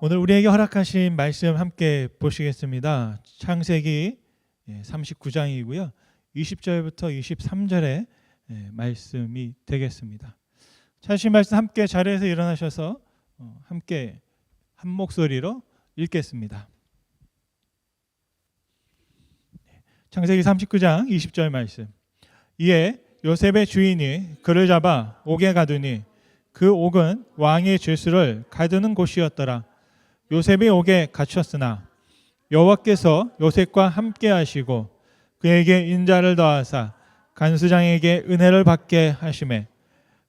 오늘 우리에게 허락하신 말씀 함께 보시겠습니다. 창세기 39장이고요. 20절부터 23절의 말씀이 되겠습니다. 찾으신 말씀 함께 자리에서 일어나셔서 함께 한 목소리로 읽겠습니다. 창세기 39장 20절 말씀. 이에 요셉의 주인이 그를 잡아 옥에 가두니 그 옥은 왕의 죄수를 가두는 곳이었더라. 요셉이 옥에 갇혔으나 여호와께서 요셉과 함께 하시고 그에게 인자를 더하사 간수장에게 은혜를 받게 하시매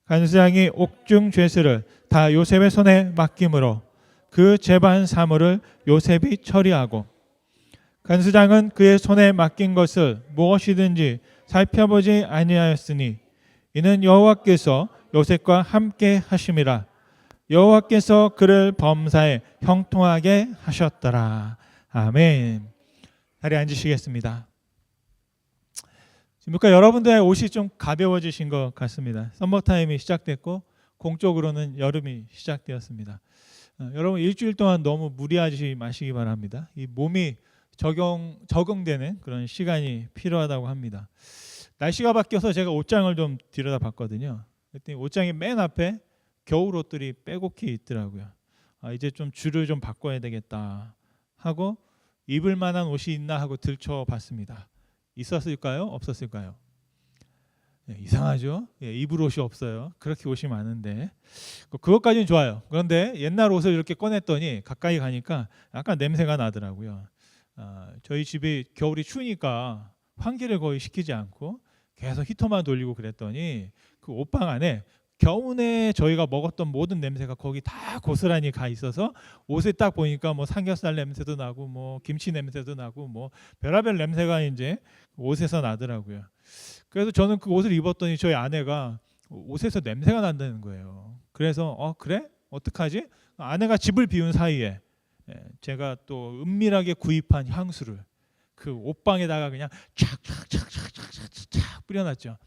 간수장이 옥중 죄수를 다 요셉의 손에 맡김으로 그 재반 사물을 요셉이 처리하고 간수장은 그의 손에 맡긴 것을 무엇이든지 살펴보지 아니하였으니 이는 여호와께서 요셉과 함께 하심이라. 여호와께서 그를 범사에 형통하게 하셨더라. 아멘. 자리에 앉으시겠습니다. 지금부터 여러분들의 옷이 좀 가벼워지신 것 같습니다. 서머타임이 시작됐고 공적으로는 여름이 시작되었습니다. 여러분 일주일 동안 너무 무리하지 마시기 바랍니다. 이 몸이 적응되는 그런 시간이 필요하다고 합니다. 날씨가 바뀌어서 제가 옷장을 좀 들여다봤거든요. 그랬더니 옷장이 맨 앞에 겨울 옷들이 빼곡히 있더라고요. 이제 좀 줄을 좀 바꿔야 되겠다 하고 입을 만한 옷이 있나 하고 들춰봤습니다. 있었을까요? 없었을까요? 이상하죠? 입을 옷이 없어요. 그렇게 옷이 많은데 그것까지는 좋아요. 그런데 옛날 옷을 이렇게 꺼냈더니 가까이 가니까 약간 냄새가 나더라고요. 저희 집이 겨울이 추우니까 환기를 거의 시키지 않고 계속 히터만 돌리고 그랬더니 그 옷방 안에 겨우내 저희가 먹었던 모든 냄새가 거기 다 고스란히 가 있어서 옷에 딱 보니까 뭐 삼겹살 냄새도 나고 뭐 김치 냄새도 나고 뭐 별의별 냄새가 이제 옷에서 나더라고요. 그래서 저는 그 옷을 입었더니 저희 아내가 옷에서 냄새가 난다는 거예요. 그래서 그래? 어떡하지? 아내가 집을 비운 사이에 제가 또 은밀하게 구입한 향수를 그 옷방에다가 그냥 착착착착착착 뿌려놨죠.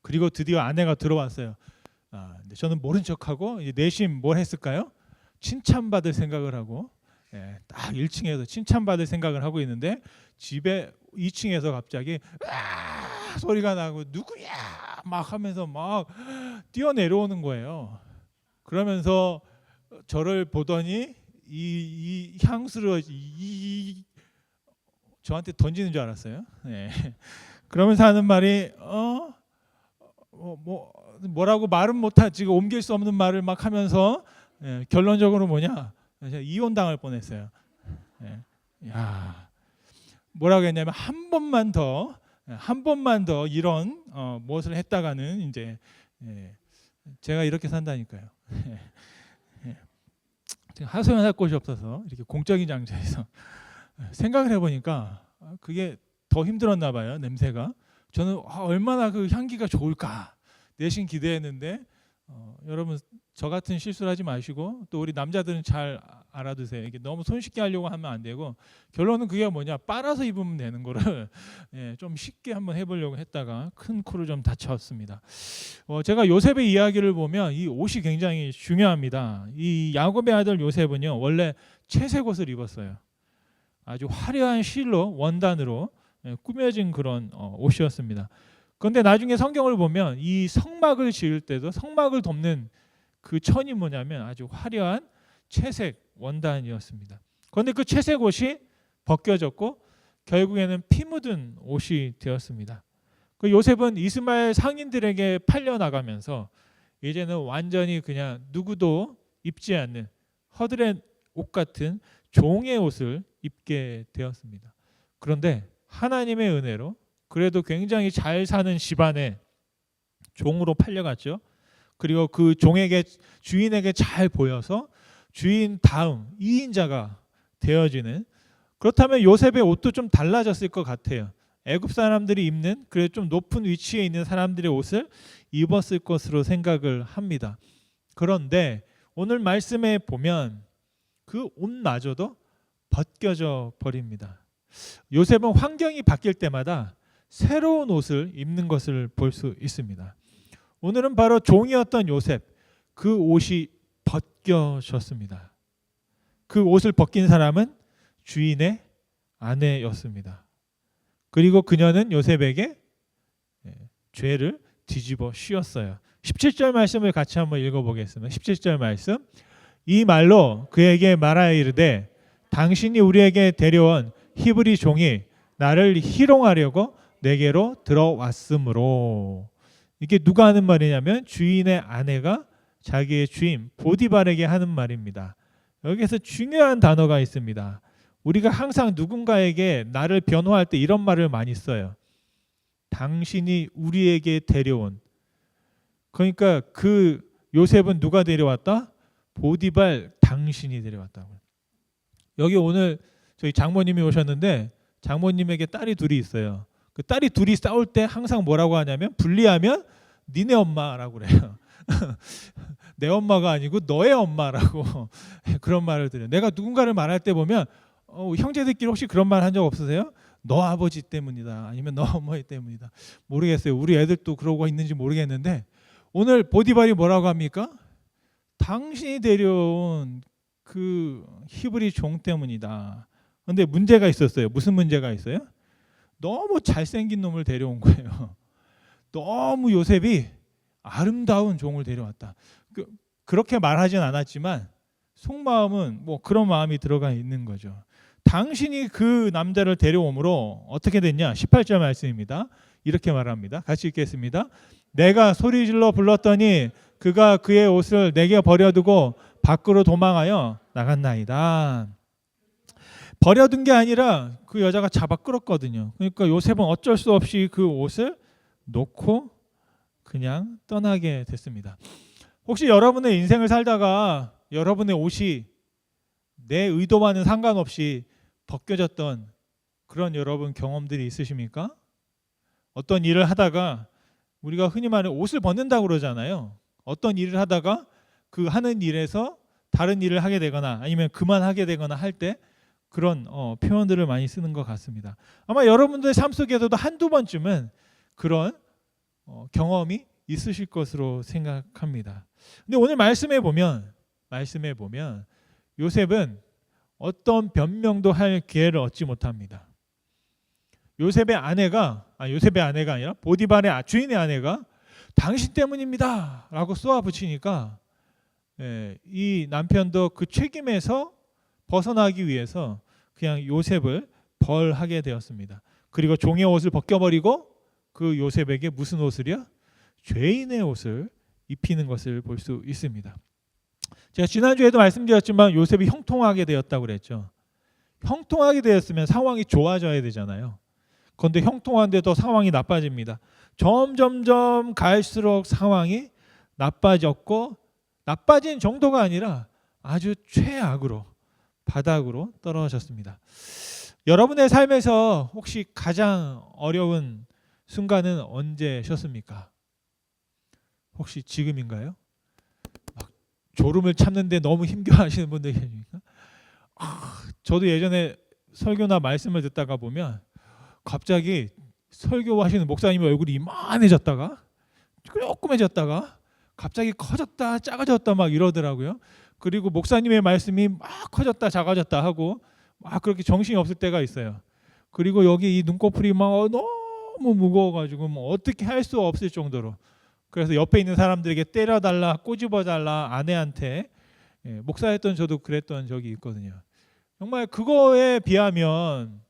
그리고 드디어 아내가 들어왔어요. 근데 저는 모른 척하고 내심 뭘 했을까요? 칭찬받을 생각을 하고 딱 1층에서 칭찬받을 생각을 하고 있는데 집에 2층에서 갑자기 소리가 나고 누구야 막 하면서 막 뛰어내려오는 거예요. 그러면서 저를 보더니 이 향수를 저한테 던지는 줄 알았어요. 그러면서 하는 말이 뭐라고 말은 못하지 옮길 수 없는 말을 막 하면서 결론적으로 뭐냐 이혼 당할 뻔했어요. 야 뭐라고 했냐면 한 번만 더 이런 무엇을 했다가는 이제 제가 이렇게 산다니까요. 하소연할 곳이 없어서 이렇게 공적인 장소에서 생각을 해보니까 그게 더 힘들었나 봐요. 냄새가. 저는 얼마나 그 향기가 좋을까 내심 기대했는데 여러분 저 같은 실수를 하지 마시고 또 우리 남자들은 잘 알아두세요. 이게 너무 손쉽게 하려고 하면 안 되고 결론은 그게 뭐냐 빨아서 입으면 되는 거를 좀 쉽게 한번 해보려고 했다가 큰 코를 좀 다쳤습니다. 제가 요셉의 이야기를 보면 이 옷이 굉장히 중요합니다. 이 야곱의 아들 요셉은요 원래 채색 옷을 입었어요. 아주 화려한 실로 원단으로 꾸며진 그런 옷이었습니다. 그런데 나중에 성경을 보면 이 성막을 지을 때도 성막을 덮는 그 천이 뭐냐면 아주 화려한 채색 원단이었습니다. 그런데 그 채색 옷이 벗겨졌고 결국에는 피 묻은 옷이 되었습니다. 그 요셉은 이스마엘 상인들에게 팔려 나가면서 이제는 완전히 그냥 누구도 입지 않는 허들의 옷 같은 종의 옷을 입게 되었습니다. 그런데 하나님의 은혜로 그래도 굉장히 잘 사는 집안에 종으로 팔려갔죠. 그리고 그 종에게 주인에게 잘 보여서 주인 다음 2인자가 되어지는 그렇다면 요셉의 옷도 좀 달라졌을 것 같아요. 애굽 사람들이 입는 그래 좀 높은 위치에 있는 사람들의 옷을 입었을 것으로 생각을 합니다. 그런데 오늘 말씀에 보면 그 옷마저도 벗겨져 버립니다. 요셉은 환경이 바뀔 때마다 새로운 옷을 입는 것을 볼 수 있습니다. 오늘은 바로 종이었던 요셉, 그 옷이 벗겨졌습니다. 그 옷을 벗긴 사람은 주인의 아내였습니다. 그리고 그녀는 요셉에게 죄를 뒤집어 씌웠어요. 17절 말씀을 같이 한번 읽어보겠습니다. 17절 말씀. 이 말로 그에게 말하여 이르되 당신이 우리에게 데려온 히브리 종이 나를 희롱하려고 내게로 들어왔으므로. 이게 누가 하는 말이냐면 주인의 아내가 자기의 주인 보디발에게 하는 말입니다. 여기서 중요한 단어가 있습니다. 우리가 항상 누군가에게 나를 변호할 때 이런 말을 많이 써요. 당신이 우리에게 데려온. 그러니까 그 요셉은 누가 데려왔다? 보디발 당신이 데려왔다고. 여기 오늘 저희 장모님이 오셨는데 장모님에게 딸이 둘이 있어요. 그 딸이 둘이 싸울 때 항상 뭐라고 하냐면 분리하면 니네 엄마라고 그래요. 내 엄마가 아니고 너의 엄마라고 그런 말을 드려요. 내가 누군가를 말할 때 보면 형제들끼리 혹시 그런 말 한 적 없으세요? 너 아버지 때문이다. 아니면 너 어머니 때문이다. 모르겠어요. 우리 애들도 그러고 있는지 모르겠는데 오늘 보디발이 뭐라고 합니까? 당신이 데려온 그 히브리 종 때문이다. 그런데 문제가 있었어요. 무슨 문제가 있어요? 너무 잘생긴 놈을 데려온 거예요. 너무 요셉이 아름다운 종을 데려왔다. 그렇게 말하진 않았지만 속마음은 뭐 그런 마음이 들어가 있는 거죠. 당신이 그 남자를 데려오므로 어떻게 됐냐? 18절 말씀입니다. 이렇게 말합니다. 같이 읽겠습니다. 내가 소리질러 불렀더니 그가 그의 옷을 내게 버려두고 밖으로 도망하여 나갔나이다. 버려둔 게 아니라 그 여자가 잡아 끌었거든요. 그러니까 요셉은 어쩔 수 없이 그 옷을 놓고 그냥 떠나게 됐습니다. 혹시 여러분의 인생을 살다가 여러분의 옷이 내 의도와는 상관없이 벗겨졌던 그런 여러분 경험들이 있으십니까? 어떤 일을 하다가 우리가 흔히 말하는 옷을 벗는다고 그러잖아요. 어떤 일을 하다가 그 하는 일에서 다른 일을 하게 되거나 아니면 그만하게 되거나 할 때 그런 표현들을 많이 쓰는 것 같습니다. 아마 여러분들의 삶 속에서도 한두 번쯤은 그런 경험이 있으실 것으로 생각합니다. 근데 오늘 말씀에 보면 요셉은 어떤 변명도 할 기회를 얻지 못합니다. 요셉의 아내가 아니라 보디발의 주인의 아내가 당신 때문입니다 라고 쏘아붙이니까 이 남편도 그 책임에서 벗어나기 위해서 그냥 요셉을 벌하게 되었습니다. 그리고 종의 옷을 벗겨버리고 그 요셉에게 무슨 옷을요? 죄인의 옷을 입히는 것을 볼 수 있습니다. 제가 지난주에도 말씀드렸지만 요셉이 형통하게 되었다고 그랬죠. 형통하게 되었으면 상황이 좋아져야 되잖아요. 그런데 형통한데도 상황이 나빠집니다. 점점점 갈수록 상황이 나빠졌고 나빠진 정도가 아니라 아주 최악으로 바닥으로 떨어졌습니다. 여러분의 삶에서 혹시 가장 어려운 순간은 언제셨습니까? 혹시 지금인가요? 졸음을 참는데 너무 힘겨워하시는 분들 계십니까? 저도 예전에 설교나 말씀을 듣다가 보면 갑자기 설교하시는 목사님의 얼굴이 이만해졌다가 조그매졌다가 갑자기 커졌다 작아졌다 막 이러더라고요. 그리고 목사님의 말씀이 막 커졌다 작아졌다 하고 막 그렇게 정신이 없을 때가 있어요. 그리고 여기 이 눈꺼풀이 막 너무 무거워가지고 뭐 어떻게 할 수 없을 정도로 그래서 옆에 있는 사람들에게 때려달라 꼬집어달라 아내한테 목사였던 저도 그랬던 적이 있거든요. 정말 그거에 비하면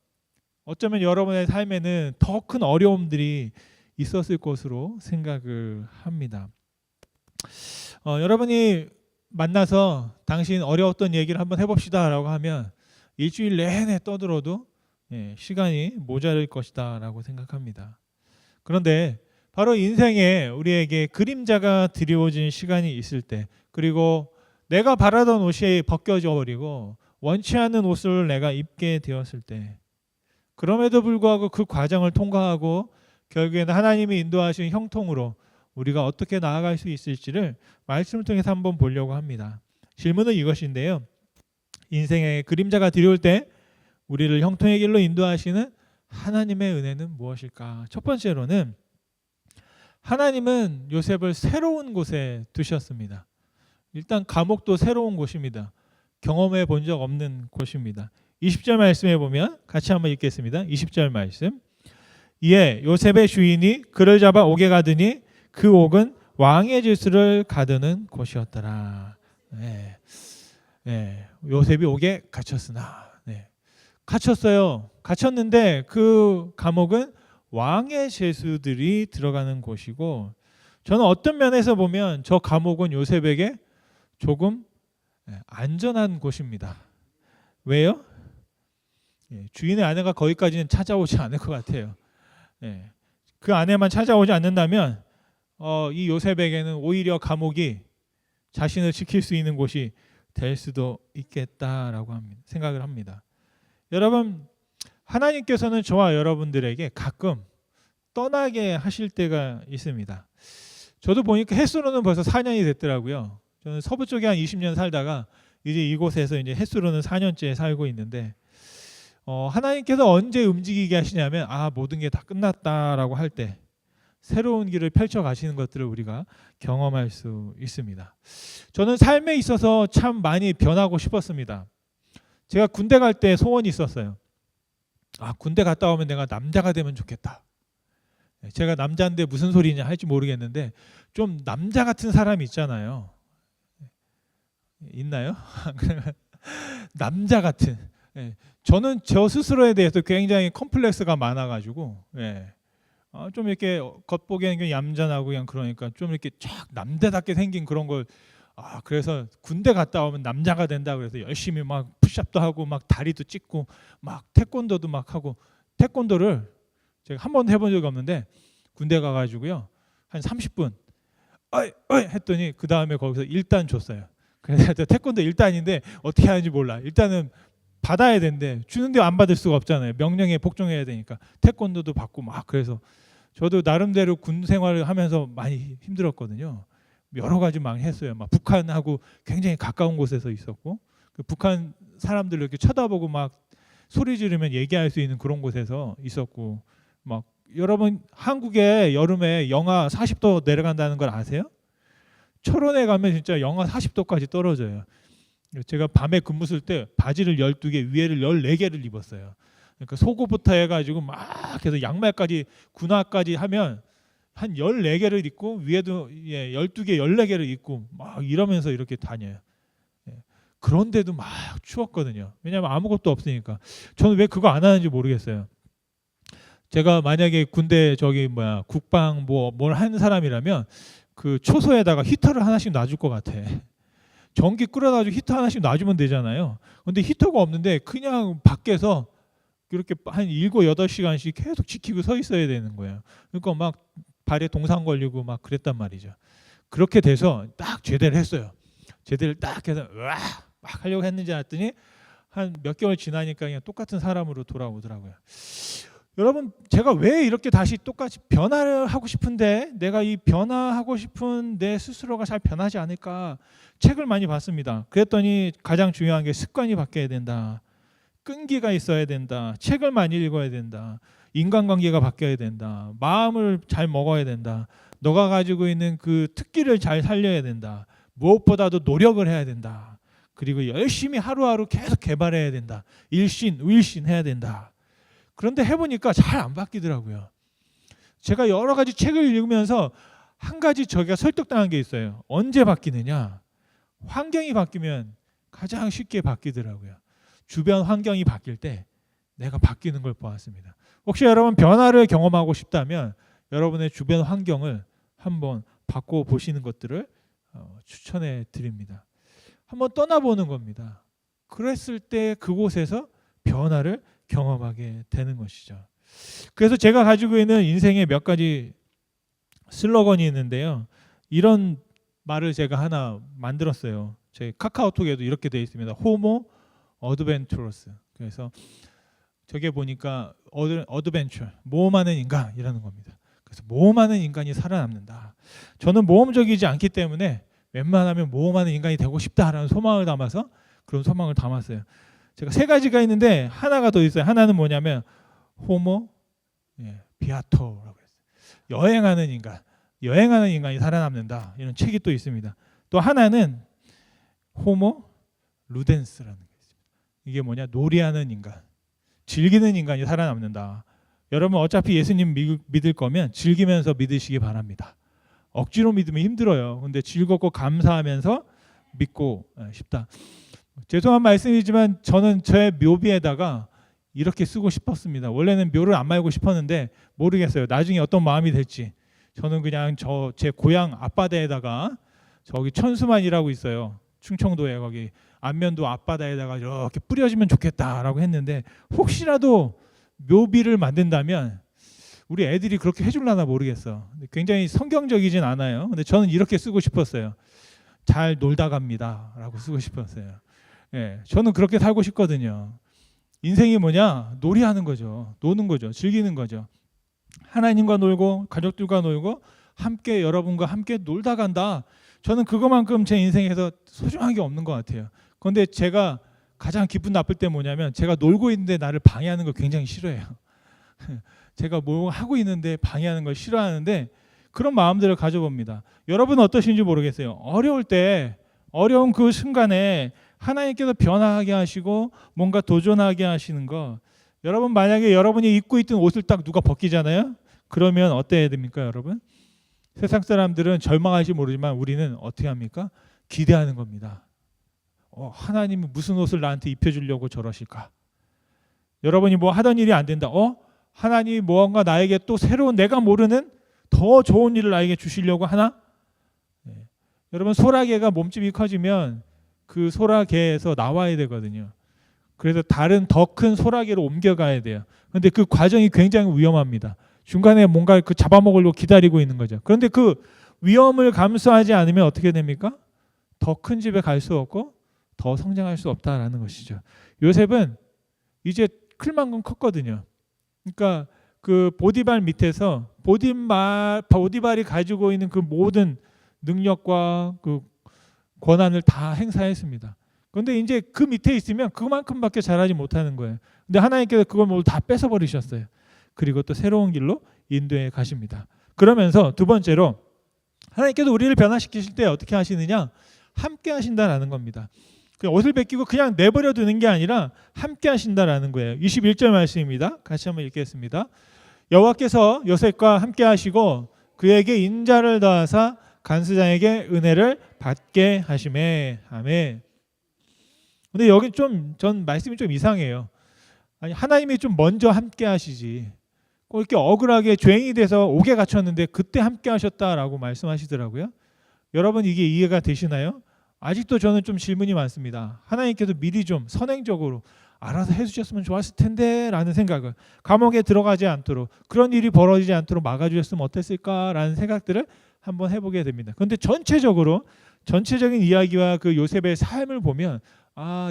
어쩌면 여러분의 삶에는 더 큰 어려움들이 있었을 것으로 생각을 합니다. 여러분이 만나서 당신 어려웠던 얘기를 한번 해봅시다 라고 하면 일주일 내내 떠들어도 시간이 모자랄 것이다 라고 생각합니다. 그런데 바로 인생에 우리에게 그림자가 드리워진 시간이 있을 때 그리고 내가 바라던 옷이 벗겨져 버리고 원치 않는 옷을 내가 입게 되었을 때 그럼에도 불구하고 그 과정을 통과하고 결국에는 하나님이 인도하신 형통으로 우리가 어떻게 나아갈 수 있을지를 말씀을 통해서 한번 보려고 합니다. 질문은 이것인데요. 인생에 그림자가 드리울 때 우리를 형통의 길로 인도하시는 하나님의 은혜는 무엇일까? 첫 번째로는 하나님은 요셉을 새로운 곳에 두셨습니다. 일단 감옥도 새로운 곳입니다. 경험해 본 적 없는 곳입니다. 20절 말씀에 보면 같이 한번 읽겠습니다. 20절 말씀. 이에 요셉의 주인이 그를 잡아 옥에 가더니 그 옥은 왕의 질서를 가두는 곳이었더라. 네. 네. 요셉이 옥에 갇혔으나 네. 갇혔어요. 갇혔는데 그 감옥은 왕의 죄수들이 들어가는 곳이고, 저는 어떤 면에서 보면 저 감옥은 요셉에게 조금 안전한 곳입니다. 왜요? 주인의 아내가 거기까지는 찾아오지 않을 것 같아요. 그 아내만 찾아오지 않는다면 이 요셉에게는 오히려 감옥이 자신을 지킬 수 있는 곳이 될 수도 있겠다라고 생각을 합니다. 여러분, 하나님께서는 저와 여러분들에게 가끔 떠나게 하실 때가 있습니다. 저도 보니까 햇수로는 벌써 4년이 됐더라고요. 저는 서부 쪽에 한 20년 살다가 이제 이곳에서 이제 햇수로는 4년째 살고 있는데, 하나님께서 언제 움직이게 하시냐면 모든 게 다 끝났다라고 할 때 새로운 길을 펼쳐 가시는 것들을 우리가 경험할 수 있습니다. 저는 삶에 있어서 참 많이 변하고 싶었습니다. 제가 군대 갈 때 소원이 있었어요. 군대 갔다 오면 내가 남자가 되면 좋겠다. 제가 남자인데 무슨 소리냐 할지 모르겠는데 좀 남자 같은 사람이 있잖아요. 있나요? 남자 같은. 저는 저 스스로에 대해서 굉장히 컴플렉스가 많아가지고 좀 이렇게 겉보기에는 그냥 얌전하고 그냥 그러니까 좀 이렇게 쫙 남자답게 생긴 그런 걸 그래서 군대 갔다 오면 남자가 된다 그래서 열심히 막 푸시업도 하고 막 다리도 찢고 막 태권도도 막 하고, 태권도를 제가 한 번도 해본 적이 없는데 군대 가가지고요 한 30분 어이 했더니 그 다음에 거기서 1단 줬어요. 그래서 태권도 1단인데 어떻게 하는지 몰라. 일단은 받아야 되는데 주는데 안 받을 수가 없잖아요. 명령에 복종해야 되니까 태권도도 받고 막. 그래서 저도 나름대로 군 생활을 하면서 많이 힘들었거든요. 여러 가지 많이 했어요. 막 북한하고 굉장히 가까운 곳에서 있었고, 그 북한 사람들 이렇게 쳐다보고 막 소리 지르면 얘기할 수 있는 그런 곳에서 있었고, 막 여러분 한국에 여름에 영하 40도 내려간다는 걸 아세요? 철원에 가면 진짜 영하 40도까지 떨어져요. 제가 밤에 근무 쓸 때 바지를 12개, 위에를 14개를 입었어요. 그러니까 속옷부터 해가지고 막 해서 양말까지 군화까지 하면 한 14개를 입고 위에도 12개, 14개를 입고 막 이러면서 이렇게 다녀요. 그런데도 막 추웠거든요. 왜냐하면 아무것도 없으니까. 저는 왜 그거 안 하는지 모르겠어요. 제가 만약에 군대 국방 뭘 하는 사람이라면 그 초소에다가 히터를 하나씩 놔줄 것 같아. 전기 끌어다주고 히터 하나씩 놔주면 되잖아요. 근데 히터가 없는데 그냥 밖에서 이렇게 한 7, 8시간씩 계속 지키고 서 있어야 되는 거예요. 그러니까 막 발에 동상 걸리고 막 그랬단 말이죠. 그렇게 돼서 딱 제대를 했어요. 제대를 딱 해서 막 하려고 했는지 알았더니 한 몇 개월 지나니까 그냥 똑같은 사람으로 돌아오더라고요. 여러분, 제가 왜 이렇게 다시 똑같이 변화를 하고 싶은데 내가 이 변화하고 싶은 내 스스로가 잘 변하지 않을까 책을 많이 봤습니다. 그랬더니 가장 중요한 게 습관이 바뀌어야 된다. 끈기가 있어야 된다. 책을 많이 읽어야 된다. 인간관계가 바뀌어야 된다. 마음을 잘 먹어야 된다. 너가 가지고 있는 그 특기를 잘 살려야 된다. 무엇보다도 노력을 해야 된다. 그리고 열심히 하루하루 계속 개발해야 된다. 일신, 우일신 해야 된다. 그런데 해보니까 잘 안 바뀌더라고요. 제가 여러 가지 책을 읽으면서 한 가지 저희가 설득당한 게 있어요. 언제 바뀌느냐? 환경이 바뀌면 가장 쉽게 바뀌더라고요. 주변 환경이 바뀔 때 내가 바뀌는 걸 보았습니다. 혹시 여러분 변화를 경험하고 싶다면 여러분의 주변 환경을 한번 바꿔보시는 것들을 추천해 드립니다. 한번 떠나보는 겁니다. 그랬을 때 그곳에서 변화를 경험하게 되는 것이죠. 그래서 제가 가지고 있는 인생의 몇 가지 슬로건이 있는데요. 이런 말을 제가 하나 만들었어요. 제 카카오톡에도 이렇게 되어 있습니다. 호모 어드벤처러스. 그래서 저게 보니까 어드벤처, 모험하는 인간이라는 겁니다. 그래서 모험하는 인간이 살아남는다. 저는 모험적이지 않기 때문에 웬만하면 모험하는 인간이 되고 싶다라는 소망을 담아서 그런 소망을 담았어요. 제가 3가지가 있는데 하나가 더 있어요. 하나는 뭐냐면 호모 비아토라고 했어요. 여행하는 인간이 살아남는다. 이런 책이 또 있습니다. 또 하나는 호모 루덴스라는 게 있습니다. 이게 뭐냐? 놀이하는 인간, 즐기는 인간이 살아남는다. 여러분 어차피 예수님 믿을 거면 즐기면서 믿으시기 바랍니다. 억지로 믿으면 힘들어요. 근데 즐겁고 감사하면서 믿고 싶다. 죄송한 말씀이지만 저는 제 묘비에다가 이렇게 쓰고 싶었습니다. 원래는 묘를 안 말고 싶었는데 모르겠어요. 나중에 어떤 마음이 될지. 저는 그냥 제 고향 앞바다에다가 저기 천수만이라고 있어요. 충청도에 거기 안면도 앞바다에다가 이렇게 뿌려지면 좋겠다라고 했는데 혹시라도 묘비를 만든다면 우리 애들이 그렇게 해줄라나 모르겠어. 굉장히 성경적이진 않아요. 근데 저는 이렇게 쓰고 싶었어요. 잘 놀다 갑니다라고 쓰고 싶었어요. 예, 저는 그렇게 살고 싶거든요. 인생이 뭐냐? 놀이하는 거죠. 노는 거죠. 즐기는 거죠. 하나님과 놀고 가족들과 놀고 함께 여러분과 함께 놀다 간다. 저는 그것만큼 제 인생에서 소중한 게 없는 것 같아요. 그런데 제가 가장 기분 나쁠 때 뭐냐면 제가 놀고 있는데 나를 방해하는 걸 굉장히 싫어해요. 제가 뭐 하고 있는데 방해하는 걸 싫어하는데 그런 마음들을 가져봅니다. 여러분 어떠신지 모르겠어요. 어려울 때 어려운 그 순간에 하나님께서 변화하게 하시고 뭔가 도전하게 하시는 거, 여러분 만약에 여러분이 입고 있던 옷을 딱 누가 벗기잖아요. 그러면 어때야 됩니까, 여러분? 세상 사람들은 절망할지 모르지만 우리는 어떻게 합니까? 기대하는 겁니다. 하나님이 무슨 옷을 나한테 입혀주려고 저러실까? 여러분이 뭐 하던 일이 안 된다. 하나님이 무언가 나에게 또 새로운 내가 모르는 더 좋은 일을 나에게 주시려고 하나? 네. 여러분 소라게가 몸집이 커지면 그 소라게에서 나와야 되거든요. 그래서 다른 더 큰 소라게로 옮겨가야 돼요. 그런데 그 과정이 굉장히 위험합니다. 중간에 뭔가 그 잡아먹으려고 기다리고 있는 거죠. 그런데 그 위험을 감수하지 않으면 어떻게 됩니까? 더 큰 집에 갈 수 없고 더 성장할 수 없다라는 것이죠. 요셉은 이제 클 만큼 컸거든요. 그러니까 그 보디발 밑에서 보디발이 가지고 있는 그 모든 능력과 그 권한을 다 행사했습니다. 그런데 이제 그 밑에 있으면 그만큼밖에 잘하지 못하는 거예요. 근데 하나님께서 그걸 모두 다 뺏어버리셨어요. 그리고 또 새로운 길로 인도해 가십니다. 그러면서 두 번째로 하나님께서 우리를 변화시키실 때 어떻게 하시느냐? 함께 하신다라는 겁니다. 옷을 벗기고 그냥 내버려 두는 게 아니라 함께 하신다라는 거예요. 21절 말씀입니다. 같이 한번 읽겠습니다. 여호와께서 요셉과 함께 하시고 그에게 인자를 더하사 간수장에게 은혜를 받게 하시매. 아멘. 근데 여기 전 말씀이 좀 이상해요. 아니 하나님이 좀 먼저 함께 하시지. 꼭 이렇게 억울하게 죄인이 돼서 옥에 갇혔는데 그때 함께 하셨다라고 말씀하시더라고요. 여러분 이게 이해가 되시나요? 아직도 저는 좀 질문이 많습니다. 하나님께서 미리 좀 선행적으로 알아서 해주셨으면 좋았을 텐데 라는 생각을, 감옥에 들어가지 않도록 그런 일이 벌어지지 않도록 막아주셨으면 어땠을까라는 생각들을 한번 해보게 됩니다. 그런데 전체적인 이야기와 그 요셉의 삶을 보면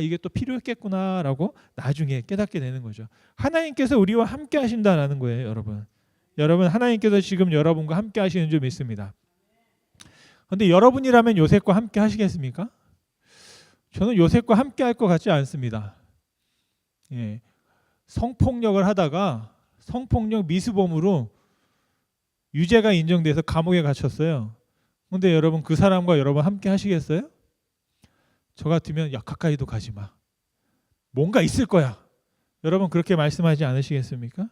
이게 또 필요했겠구나라고 나중에 깨닫게 되는 거죠. 하나님께서 우리와 함께 하신다라는 거예요, 여러분. 여러분 하나님께서 지금 여러분과 함께 하시는 줄 믿습니다. 그런데 여러분이라면 요셉과 함께 하시겠습니까? 저는 요셉과 함께 할 것 같지 않습니다. 예, 성폭력을 하다가 성폭력 미수범으로 유죄가 인정돼서 감옥에 갇혔어요. 그런데 여러분 그 사람과 여러분 함께 하시겠어요? 저 같으면 야 가까이도 가지 마. 뭔가 있을 거야. 여러분 그렇게 말씀하지 않으시겠습니까?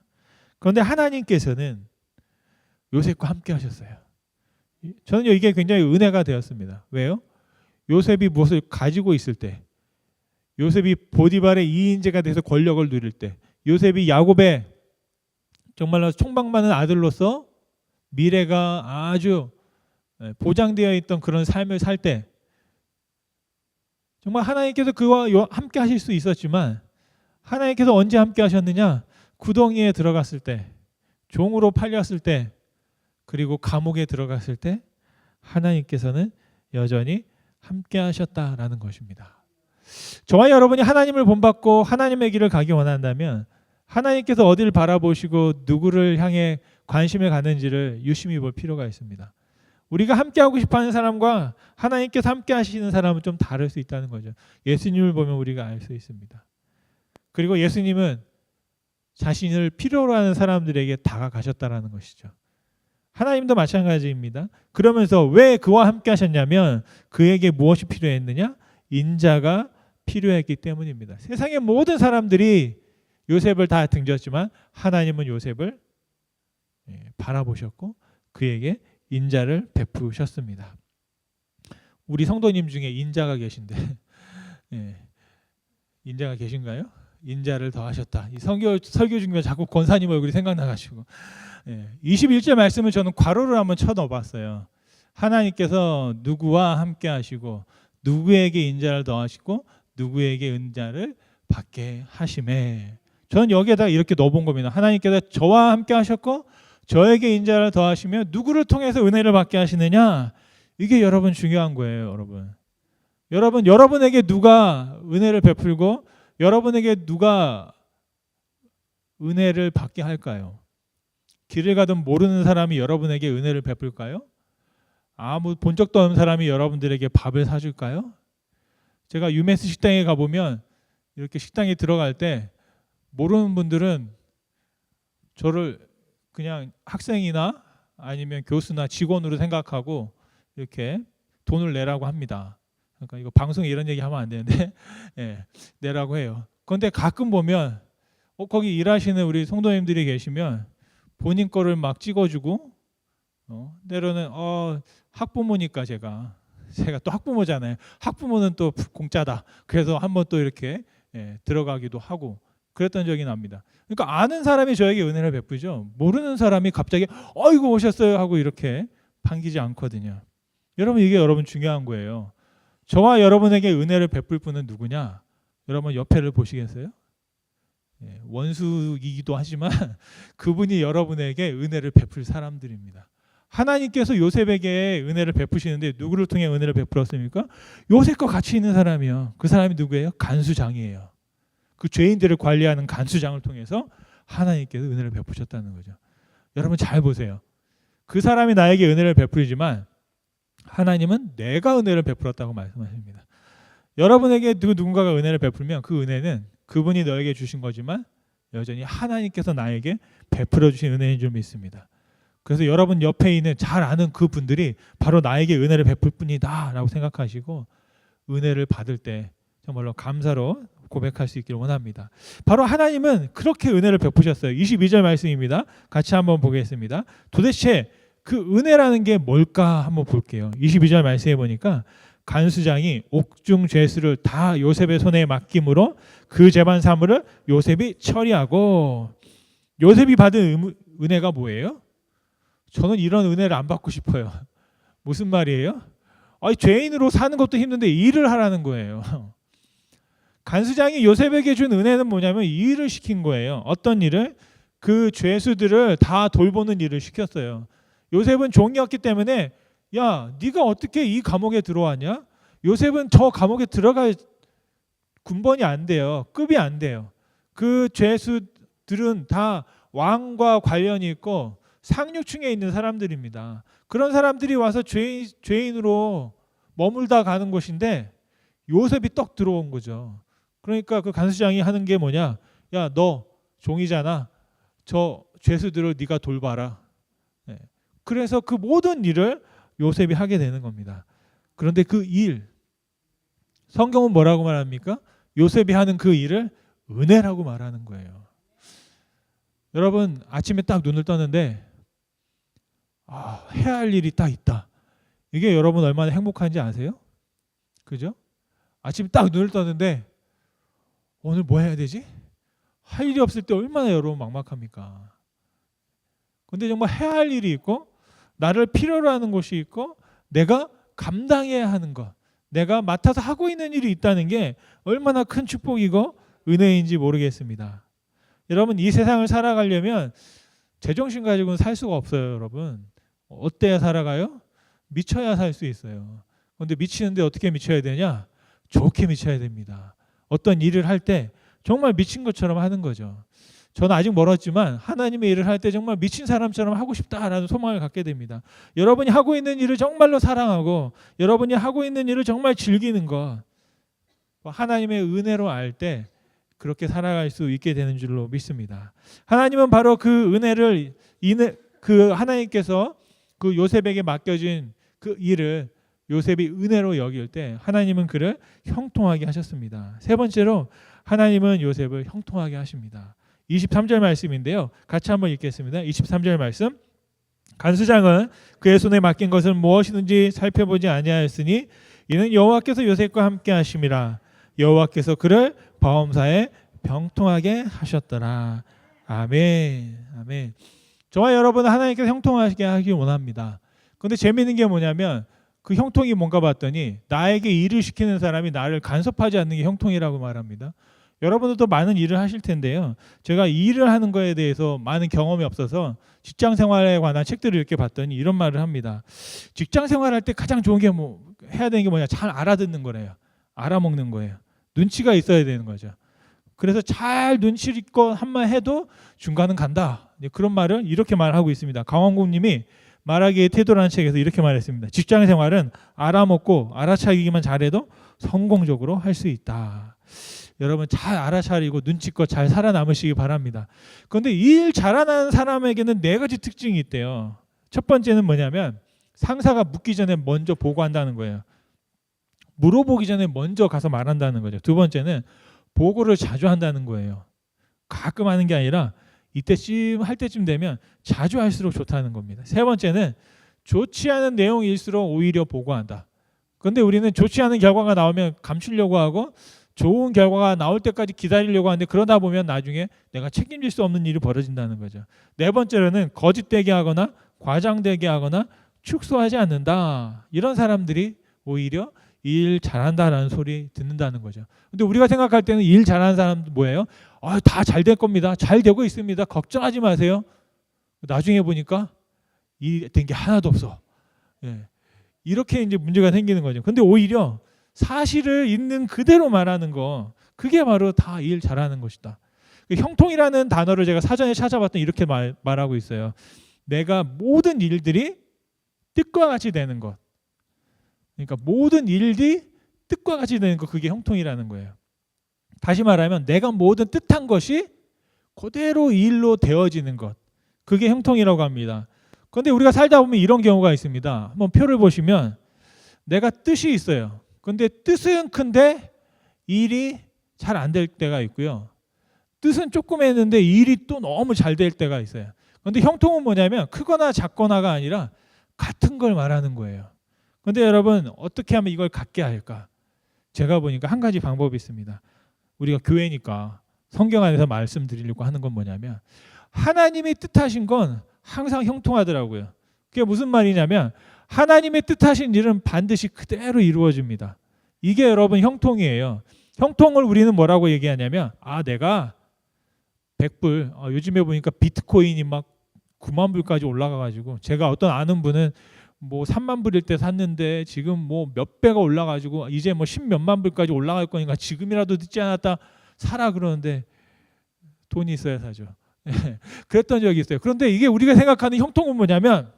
그런데 하나님께서는 요셉과 함께 하셨어요. 저는 이게 굉장히 은혜가 되었습니다. 왜요? 요셉이 무엇을 가지고 있을 때, 요셉이 보디발의 2인제가 돼서 권력을 누릴 때, 요셉이 야곱의 정말로 총망받는 아들로서 미래가 아주 보장되어 있던 그런 삶을 살 때 정말 하나님께서 그와 함께 하실 수 있었지만 하나님께서 언제 함께 하셨느냐? 구덩이에 들어갔을 때, 종으로 팔렸을 때, 그리고 감옥에 들어갔을 때 하나님께서는 여전히 함께 하셨다라는 것입니다. 저와 여러분이 하나님을 본받고 하나님의 길을 가기 원한다면 하나님께서 어디를 바라보시고 누구를 향해 관심을 갖는지를 유심히 볼 필요가 있습니다. 우리가 함께하고 싶어하는 사람과 하나님께서 함께 하시는 사람은 좀 다를 수 있다는 거죠. 예수님을 보면 우리가 알 수 있습니다. 그리고 예수님은 자신을 필요로 하는 사람들에게 다가가셨다라는 것이죠. 하나님도 마찬가지입니다. 그러면서 왜 그와 함께 하셨냐면 그에게 무엇이 필요했느냐? 인자가 필요했기 때문입니다. 세상의 모든 사람들이 요셉을 다 등졌지만 하나님은 요셉을 바라보셨고 그에게 인자를 베푸셨습니다. 우리 성도님 중에 인자가 계신데 인자가 계신가요? 인자를 더하셨다. 이 설교 중에 자꾸 권사님 얼굴이 생각나가지고 21절 말씀을 저는 괄호를 한번 쳐넣어봤어요. 하나님께서 누구와 함께 하시고 누구에게 인자를 더하시고 누구에게 인자를 받게 하심에, 저는 여기에다 이렇게 넣어본 겁니다. 하나님께서 저와 함께 하셨고 저에게 인자를 더하시며 누구를 통해서 은혜를 받게 하시느냐, 이게 여러분 중요한 거예요. 여러분에게 누가 은혜를 베풀고 여러분에게 누가 은혜를 받게 할까요? 길을 가든 모르는 사람이 여러분에게 은혜를 베풀까요? 아무 본 적도 없는 사람이 여러분들에게 밥을 사줄까요? 제가 유메스 식당에 가보면 이렇게 식당에 들어갈 때 모르는 분들은 저를 그냥 학생이나 아니면 교수나 직원으로 생각하고 이렇게 돈을 내라고 합니다. 그러니까 이거 방송에 이런 얘기 하면 안 되는데 내라고 해요. 그런데 가끔 보면 거기 일하시는 우리 성도님들이 계시면 본인 거를 막 찍어주고 때로는 학부모니까 제가 또 학부모잖아요. 학부모는 또 공짜다. 그래서 한번 또 이렇게 들어가기도 하고 그랬던 적이 납니다. 그러니까 아는 사람이 저에게 은혜를 베푸죠. 모르는 사람이 갑자기 이거 오셨어요 하고 이렇게 반기지 않거든요. 여러분, 이게 여러분 중요한 거예요. 저와 여러분에게 은혜를 베풀 분은 누구냐? 여러분 옆에를 보시겠어요? 원수이기도 하지만 그분이 여러분에게 은혜를 베풀 사람들입니다. 하나님께서 요셉에게 은혜를 베푸시는데 누구를 통해 은혜를 베풀었습니까? 요셉과 같이 있는 사람이요. 그 사람이 누구예요? 간수장이에요. 그 죄인들을 관리하는 간수장을 통해서 하나님께서 은혜를 베푸셨다는 거죠. 여러분 잘 보세요. 그 사람이 나에게 은혜를 베풀지만 하나님은 내가 은혜를 베풀었다고 말씀하십니다. 여러분에게 누군가가 은혜를 베풀면 그 은혜는 그분이 너에게 주신 거지만 여전히 하나님께서 나에게 베풀어 주신 은혜인 줄 믿습니다. 그래서 여러분 옆에 있는 잘 아는 그 분들이 바로 나에게 은혜를 베풀 뿐이다 라고 생각하시고 은혜를 받을 때 정말로 감사로 고백할 수 있기를 원합니다. 바로 하나님은 그렇게 은혜를 베푸셨어요. 22절 말씀입니다. 같이 한번 보겠습니다. 도대체 그 은혜라는 게 뭘까 한번 볼게요. 22절 말씀해 보니까 간수장이 옥중 죄수를 다 요셉의 손에 맡김으로 그 재반 사물을 요셉이 처리하고, 요셉이 받은 은혜가 뭐예요? 저는 이런 은혜를 안 받고 싶어요. 무슨 말이에요? 죄인으로 사는 것도 힘든데 일을 하라는 거예요. 간수장이 요셉에게 준 은혜는 뭐냐면 일을 시킨 거예요. 어떤 일을? 그 죄수들을 다 돌보는 일을 시켰어요. 요셉은 종이었기 때문에 야, 네가 어떻게 이 감옥에 들어왔냐? 요셉은 저 감옥에 들어갈 군번이 안 돼요. 급이 안 돼요. 그 죄수들은 다 왕과 관련이 있고 상류층에 있는 사람들입니다. 그런 사람들이 와서 죄인으로 머물다 가는 곳인데 요셉이 떡 들어온 거죠. 그러니까 그 간수장이 하는 게 뭐냐? 야, 너 종이잖아. 저 죄수들을 네가 돌봐라. 그래서 그 모든 일을 요셉이 하게 되는 겁니다. 그런데 그 일, 성경은 뭐라고 말합니까? 요셉이 하는 그 일을 은혜라고 말하는 거예요. 여러분, 아침에 딱 눈을 떴는데 해야 할 일이 딱 있다. 이게 여러분 얼마나 행복한지 아세요? 그죠? 아침에 딱 눈을 떴는데 오늘 뭐 해야 되지? 할 일이 없을 때 얼마나 여러분 막막합니까? 근데 정말 해야 할 일이 있고 나를 필요로 하는 것이 있고 내가 감당해야 하는 것, 내가 맡아서 하고 있는 일이 있다는 게 얼마나 큰 축복이고 은혜인지 모르겠습니다. 여러분, 이 세상을 살아가려면 제정신 가지고는 살 수가 없어요. 여러분, 어때야 살아가요? 미쳐야 살 수 있어요. 그런데 미치는데 어떻게 미쳐야 되냐? 좋게 미쳐야 됩니다. 어떤 일을 할 때 정말 미친 것처럼 하는 거죠. 저는 아직 멀었지만 하나님의 일을 할 때 정말 미친 사람처럼 하고 싶다라는 소망을 갖게 됩니다. 여러분이 하고 있는 일을 정말로 사랑하고 여러분이 하고 있는 일을 정말 즐기는 것, 하나님의 은혜로 알 때 그렇게 살아갈 수 있게 되는 줄로 믿습니다. 하나님은 바로 그 은혜를, 그 하나님께서 그 요셉에게 맡겨진 그 일을 요셉이 은혜로 여길 때 하나님은 그를 형통하게 하셨습니다. 세 번째로 하나님은 요셉을 형통하게 하십니다. 23절 말씀인데요. 같이 한번 읽겠습니다. 23절 말씀. 간수장은 그의 손에 맡긴 것을 무엇이든지 살펴보지 아니하였으니 이는 여호와께서 요셉과 함께 하심이라. 여호와께서 그를 범사에 병통하게 하셨더라. 아멘. 아멘. 저와 여러분은 하나님께서 형통하게 하기 원합니다. 그런데 재미있는 게 뭐냐면 그 형통이 뭔가 봤더니 나에게 일을 시키는 사람이 나를 간섭하지 않는 게 형통이라고 말합니다. 여러분들도 많은 일을 하실 텐데요. 제가 일을 하는 거에 대해서 많은 경험이 없어서 직장 생활에 관한 책들을 이렇게 봤더니 이런 말을 합니다. 직장 생활할 때 가장 좋은 게 해야 되는 게 뭐냐? 잘 알아듣는 거래요. 알아먹는 거예요. 눈치가 있어야 되는 거죠. 그래서 잘 눈치를 있고 한말 해도 중간은 간다. 그런 말을 이렇게 말하고 있습니다. 강원국님이 말하기의 태도라는 책에서 이렇게 말했습니다. 직장 생활은 알아먹고 알아차리기만 잘해도 성공적으로 할 수 있다. 여러분 잘 알아차리고 눈치껏 잘 살아남으시기 바랍니다. 그런데 일 잘하는 사람에게는 네 가지 특징이 있대요. 첫 번째는 뭐냐면 상사가 묻기 전에 먼저 보고한다는 거예요. 물어보기 전에 먼저 가서 말한다는 거죠. 두 번째는 보고를 자주 한다는 거예요. 가끔 하는 게 아니라 이때쯤 할 때쯤 되면 자주 할수록 좋다는 겁니다. 세 번째는 좋지 않은 내용일수록 오히려 보고한다. 그런데 우리는 좋지 않은 결과가 나오면 감추려고 하고 좋은 결과가 나올 때까지 기다리려고 하는데 그러다 보면 나중에 내가 책임질 수 없는 일이 벌어진다는 거죠. 네 번째로는 거짓되게 하거나 과장되게 하거나 축소하지 않는다. 이런 사람들이 오히려 일 잘한다라는 소리 듣는다는 거죠. 근데 우리가 생각할 때는 일 잘하는 사람은 뭐예요? 다 잘 될 겁니다. 잘 되고 있습니다. 걱정하지 마세요. 나중에 보니까 일 된 게 하나도 없어. 예. 이렇게 이제 문제가 생기는 거죠. 근데 오히려 사실을 있는 그대로 말하는 거, 그게 바로 다 일 잘하는 것이다. 형통이라는 단어를 제가 사전에 찾아봤더니 이렇게 말하고 있어요. 내가 모든 일들이 뜻과 같이 되는 것. 그러니까 모든 일들이 뜻과 같이 되는 것, 그게 형통이라는 거예요. 다시 말하면 내가 모든 뜻한 것이 그대로 일로 되어지는 것, 그게 형통이라고 합니다. 그런데 우리가 살다 보면 이런 경우가 있습니다. 한번 표를 보시면 내가 뜻이 있어요. 그런데 뜻은 큰데 일이 잘 안 될 때가 있고요. 뜻은 조금 했는데 일이 또 너무 잘 될 때가 있어요. 그런데 형통은 뭐냐면 크거나 작거나가 아니라 같은 걸 말하는 거예요. 그런데 여러분 어떻게 하면 이걸 갖게 할까? 제가 보니까 한 가지 방법이 있습니다. 우리가 교회니까 성경 안에서 말씀드리려고 하는 건 뭐냐면 하나님이 뜻하신 건 항상 형통하더라고요. 그게 무슨 말이냐면 하나님의 뜻하신 일은 반드시 그대로 이루어집니다. 이게 여러분 형통이에요. 형통을 우리는 뭐라고 얘기하냐면 내가 100불, 요즘에 보니까 비트코인이 막 9만 불까지 올라가가지고 제가 어떤 아는 분은 뭐 3만 불일 때 샀는데 지금 뭐 몇 배가 올라가지고 이제 뭐 10몇만 불까지 올라갈 거니까 지금이라도 늦지 않았다 사라 그러는데 돈이 있어야 사죠. 그랬던 적이 있어요. 그런데 이게 우리가 생각하는 형통은 뭐냐면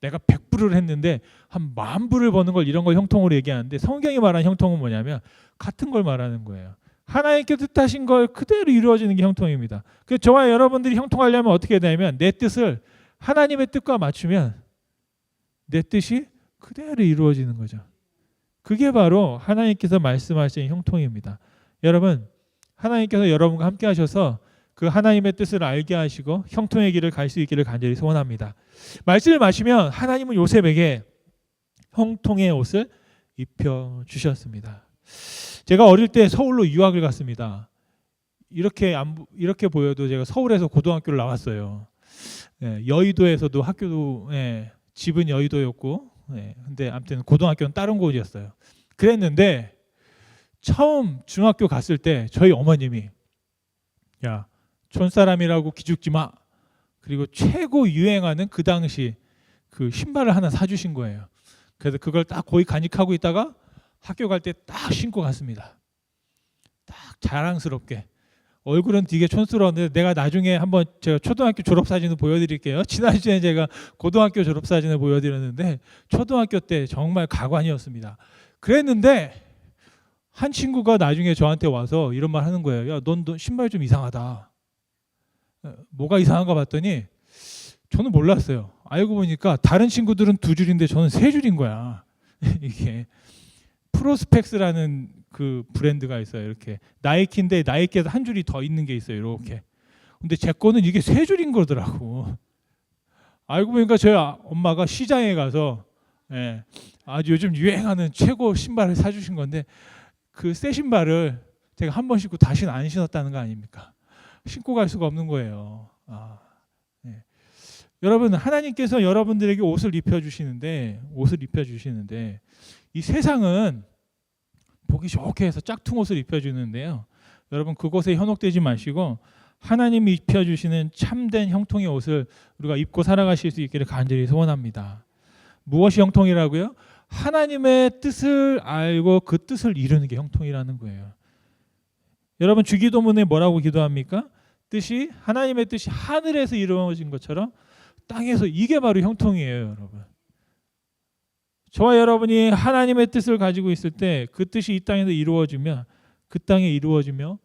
내가 100불을 했는데 한 10,000불을 버는 걸 이런 걸 형통으로 얘기하는데 성경이 말하는 형통은 뭐냐면 같은 걸 말하는 거예요. 하나님께 뜻하신 걸 그대로 이루어지는 게 형통입니다. 그래서 저와 여러분들이 형통하려면 어떻게 되냐면 내 뜻을 하나님의 뜻과 맞추면 내 뜻이 그대로 이루어지는 거죠. 그게 바로 하나님께서 말씀하신 형통입니다. 여러분 하나님께서 여러분과 함께 하셔서 그 하나님의 뜻을 알게 하시고 형통의 길을 갈 수 있기를 간절히 소원합니다. 말씀을 마시면 하나님은 요셉에게 형통의 옷을 입혀주셨습니다. 제가 어릴 때 서울로 유학을 갔습니다. 이렇게 보여도 제가 서울에서 고등학교를 나왔어요. 여의도에서도 학교도 집은 여의도였고 근데 아무튼 고등학교는 다른 곳이었어요. 그랬는데 처음 중학교 갔을 때 저희 어머님이 야 촌사람이라고 기죽지 마. 그리고 최고 유행하는 그 당시 그 신발을 하나 사주신 거예요. 그래서 그걸 딱 거의 간직하고 있다가 학교 갈 때 딱 신고 갔습니다. 딱 자랑스럽게. 얼굴은 되게 촌스러웠는데 내가 나중에 한번 제가 초등학교 졸업사진을 보여드릴게요. 지난주에 제가 고등학교 졸업사진을 보여드렸는데 초등학교 때 정말 가관이었습니다. 그랬는데 한 친구가 나중에 저한테 와서 이런 말 하는 거예요. 야, 넌 신발 좀 이상하다. 뭐가 이상한가 봤더니 저는 몰랐어요. 알고 보니까 다른 친구들은 2줄인데 저는 3줄인 거야. 이게 프로스펙스라는 그 브랜드가 있어요. 이렇게 나이키인데 나이키에서 한 줄이 더 있는 게 있어요. 이렇게. 근데 제 거는 이게 세 줄인 거더라고. 알고 보니까 저희 엄마가 시장에 가서 아주 요즘 유행하는 최고 신발을 사주신 건데 그 새 신발을 제가 한 번 신고 다시는 안 신었다는 거 아닙니까? 신고 갈 수가 없는 거예요. 여러분, 하나님께서 여러분들에게 옷을 입혀주시는데 이 세상은 보기 좋게 해서 짝퉁 옷을 입혀주는데요. 여러분, 그것에 현혹되지 마시고 하나님이 입혀주시는 참된 형통의 옷을 우리가 입고 살아가실 수 있기를 간절히 소원합니다. 무엇이 형통이라고요? 하나님의 뜻을 알고 그 뜻을 이루는 게 형통이라는 거예요. 여러분, 주기도문에 뭐라고 기도합니까? 하나님의 뜻이 하늘에서 이루어진 것처럼 땅에서, 이게 바로 형통이에요, 여러분. 저와 여러분이 하나님의 뜻을 가지고 있을 때 그 뜻이 이 땅에서 이루어지면, 그 땅에 이루어지며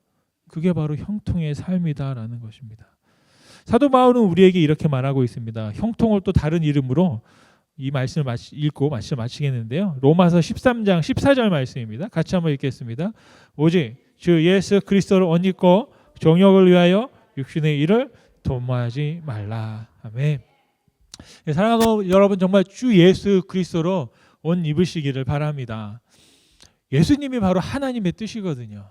그게 바로 형통의 삶이다라는 것입니다. 사도 바울은 우리에게 이렇게 말하고 있습니다. 형통을 또 다른 이름으로 이 말씀을 읽고 말씀을 마치겠는데요. 로마서 13장 14절 말씀입니다. 같이 한번 읽겠습니다. 오직 주 예수 그리스도를 옷 입고 정욕을 위하여 육신의 일을 도모하지 말라. 아멘. 사랑하는 여러분, 정말 주 예수 그리스도로 옷 입으시기를 바랍니다. 예수님이 바로 하나님의 뜻이거든요.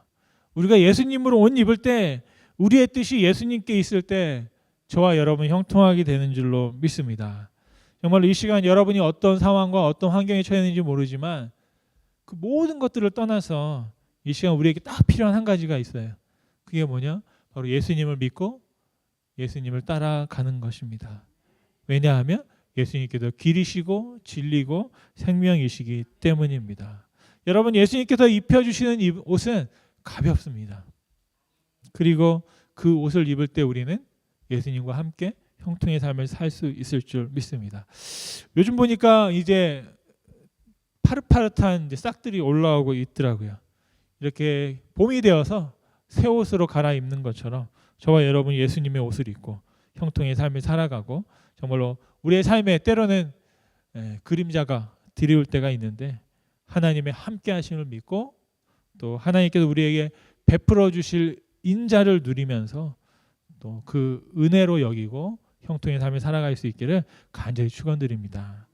우리가 예수님으로 옷 입을 때, 우리의 뜻이 예수님께 있을 때 저와 여러분 형통하게 되는 줄로 믿습니다. 정말 이 시간 여러분이 어떤 상황과 어떤 환경에 처해 있는지 모르지만 그 모든 것들을 떠나서 이 시간 우리에게 딱 필요한 한 가지가 있어요. 그게 뭐냐? 바로 예수님을 믿고 예수님을 따라가는 것입니다. 왜냐하면 예수님께서 길이시고 진리고 생명이시기 때문입니다. 여러분, 예수님께서 입혀주시는 이 옷은 가볍습니다. 그리고 그 옷을 입을 때 우리는 예수님과 함께 형통의 삶을 살 수 있을 줄 믿습니다. 요즘 보니까 이제 파릇파릇한 이제 싹들이 올라오고 있더라고요. 이렇게 봄이 되어서 새 옷으로 갈아입는 것처럼 저와 여러분이 예수님의 옷을 입고 형통의 삶을 살아가고, 정말로 우리의 삶에 때로는 그림자가 드리울 때가 있는데 하나님의 함께 하심을 믿고 또 하나님께서 우리에게 베풀어 주실 인자를 누리면서 또 그 은혜로 여기고 형통의 삶을 살아갈 수 있기를 간절히 축원드립니다.